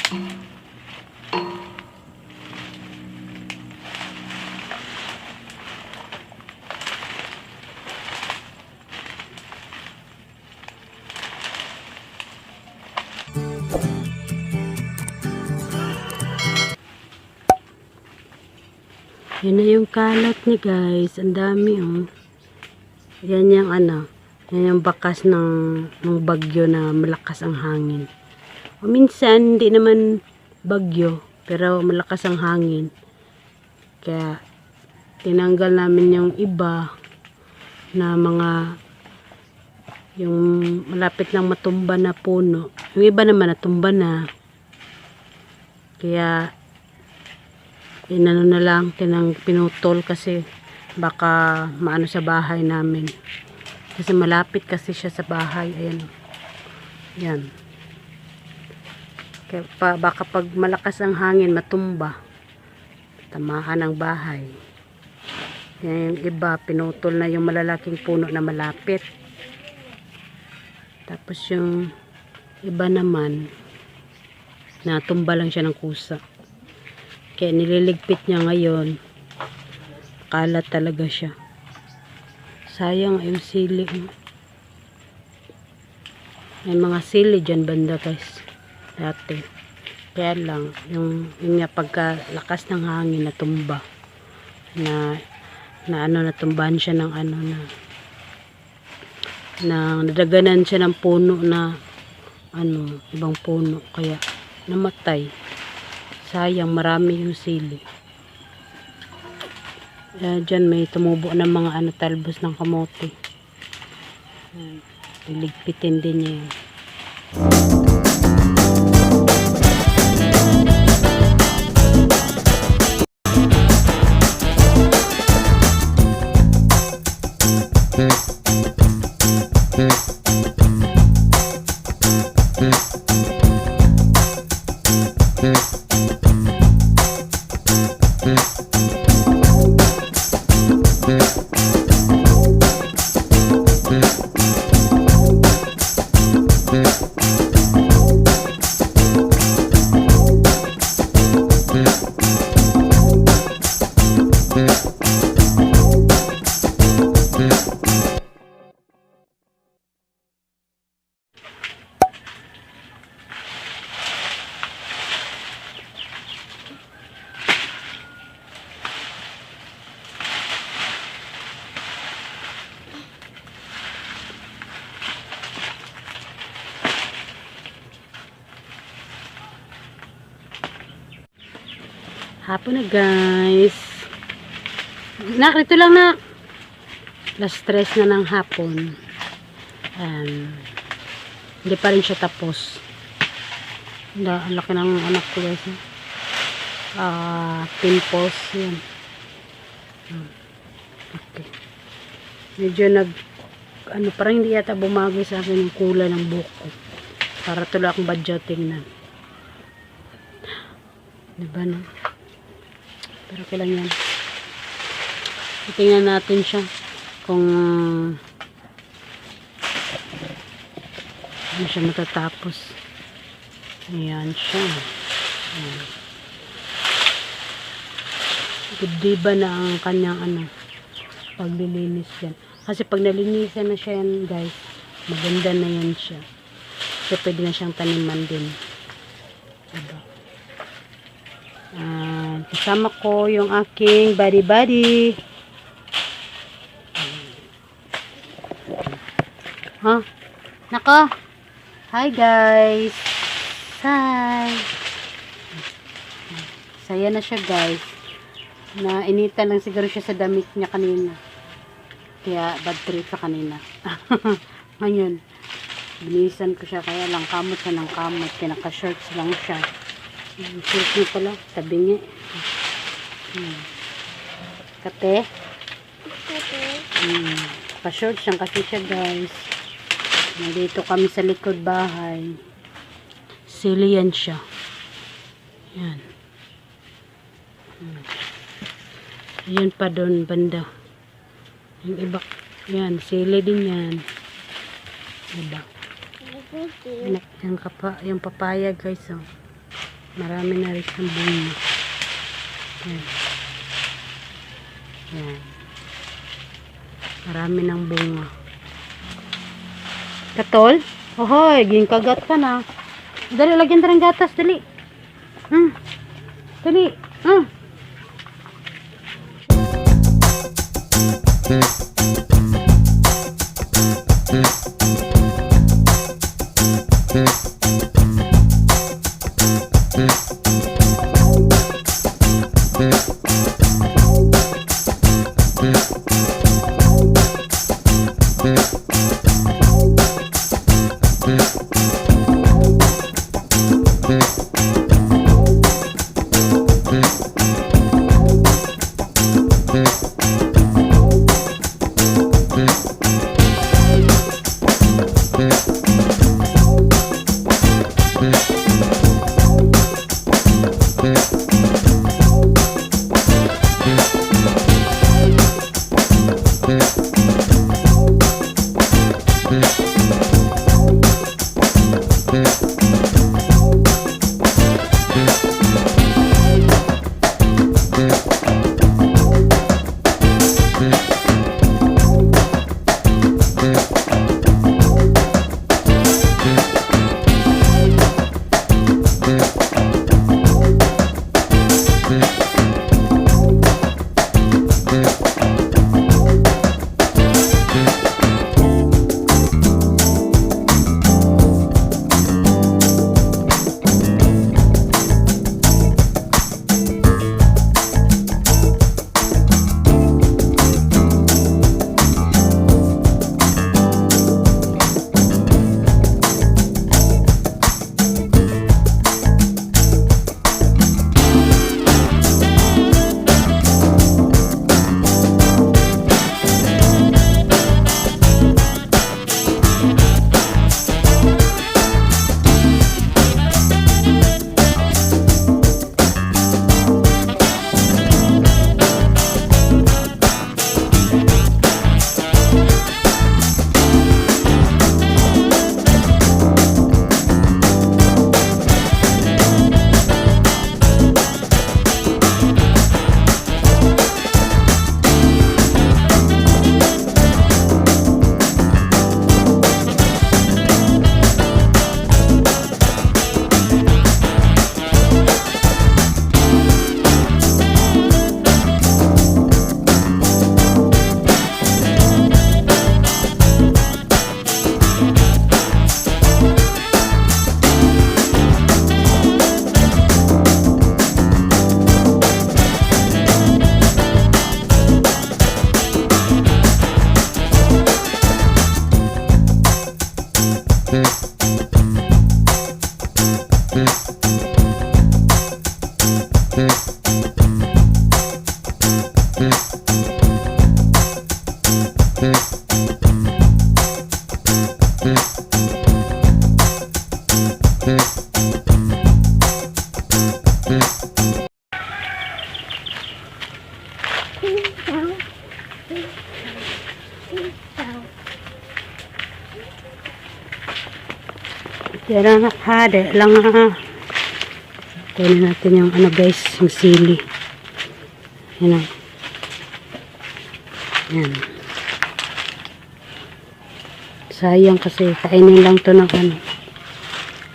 Yan na yung kalat ni guys. Ang dami oh. Yan yung ano. Yan yung bakas ng bagyo na malakas ang hangin. O minsan hindi naman bagyo. Pero malakas ang hangin. Kaya tinanggal namin yung iba na mga yung malapit lang matumba na puno. Yung iba naman natumba na. Kaya inano na lang, pinutol kasi baka maano sa bahay namin. Kasi malapit kasi siya sa bahay. Ayan. Yan. Kaya baka pag malakas ang hangin, matumba. Tamaan ang bahay. Yan yung iba, pinutol na yung malalaking puno na malapit. Tapos yung iba naman, natumba lang siya ng kusa. Kaya nililigpit niya ngayon. Kalat talaga siya. Sayang yung sili. May mga sili dyan banda guys. Dati. Kaya lang, yung nga pagkalakas ng hangin natumba. Natumbahan siya ng nadaganan siya ng puno na ibang puno. Kaya namatay. Sayang, marami yung sili. Dyan may tumubo ng mga talbos ng kamote. Iligpitin din niya yun. Hapon na guys. Ito lang na. Last stress na ng hapon. Hindi pa rin siya tapos. Ang laki ng anak ko guys. Pimples. Yan. Okay. Medyo parang hindi yata bumagay sa akin yung kulay ng buhok ko. Para tuloy akong budgeting na. Diba na? Pero kailan yan. Tingnan natin siya kung ano siya matatapos. Ayan siya. Ayan. Diba na ang kanyang paglilinis yan. Kasi pag nalinisan na siya yan guys, maganda na yan siya. So pwede na siyang taniman din. Diba? Kasama ko yung aking buddy. Nako. Hi guys. Hi. Saya na siya guys. Nainitan lang siguro siya sa damit niya kanina. Kaya bad trip sa kanina. Ngayon, binisan ko siya kaya lang kamot siya ng kamot. Kinaka-shorts lang siya. Shorts niya pala. Tabi niya. Kate? Pa-shorts siyang kasi siya guys. Nandito kami sa likod bahay. Sili yan siya. Yan. Yan pa doon banda. Yung iba. Yan. Sili din yan. Diba? Yung papaya guys. Marami na rin siyang bunga. Yan. Yan. Marami ng bunga. Katol? Ohoy, ginkagat ka na. Dali, lagyan ng gatas, dali. Dali. Yan lang hade lang kunin natin yung ano guys, yung sili. Yan. Yan. Sayang kasi kainin lang to ng ano.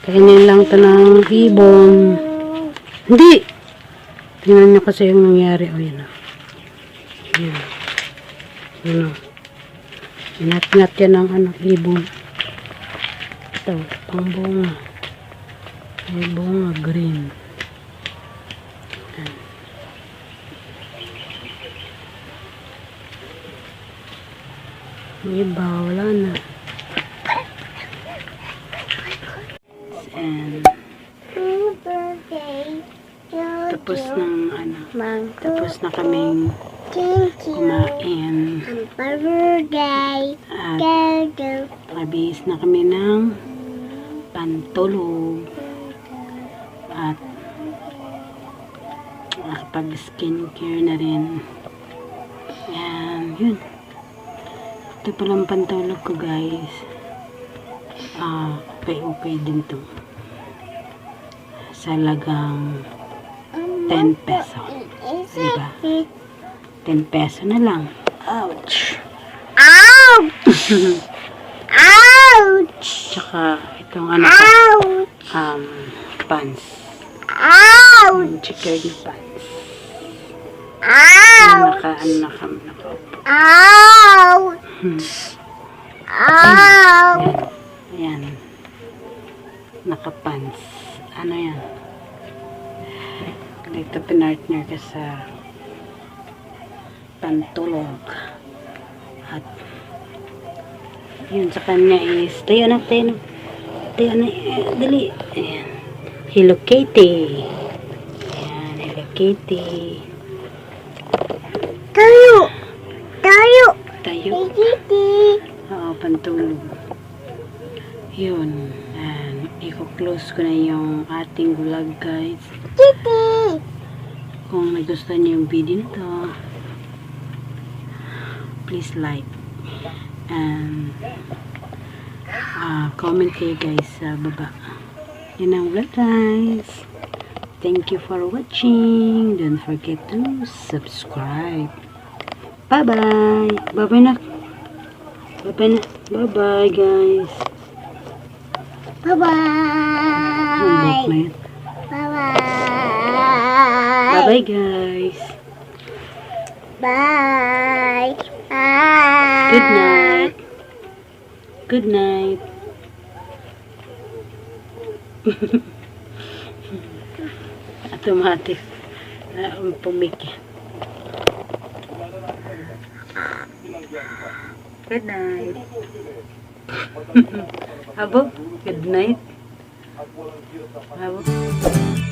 Kainin lang to ng ibon. Hindi. Tingnan nyo kasi yung nangyari. O yan. Yan. Yan. Inat-nat yan ng ano, ibon. Ito, pang bunga. May bunga green. May iba, wala na. And tapos ng ano, tapos na kaming kumain. At nakabihis na kami ng pantulog at nakapag skincare na rin. Yan, yun. Ito palang pantulog ko guys. Okay din to. sa halagang 10 peso. Diba? 10 peso na lang. Ouch! Ouch! Ouch! Tsaka itong ano pa, Ouch! pants. Ouch! Checkered na pants. Ouch! Naka. Ouch! Ouch! Ayan. Naka-pants. Ano yan? Ito pinartner ka sa pantulog. At yun sa kanya is tayo na. Dali. Ayan. Hello Kitty. Ayan. Hello Kitty. Tayo! Tayo. Kitty! Oo, pantulog. Yun. And i-close ko na yung ating vlog, guys. Kitty! Kung nagustuhan niyo yung video na to, please like and comment kayo guys sa baba. Yun ang vlog, guys. Thank you for watching. Don't forget to subscribe. Bye-bye. Bye-bye na. Bye-bye, guys. Humbok Bye-bye! na yun. Bye-bye! Bye-bye, guys. Bye! Bye! Good night. Good night. Automatic. Pumiki. Good night. Abo, good night. Abo.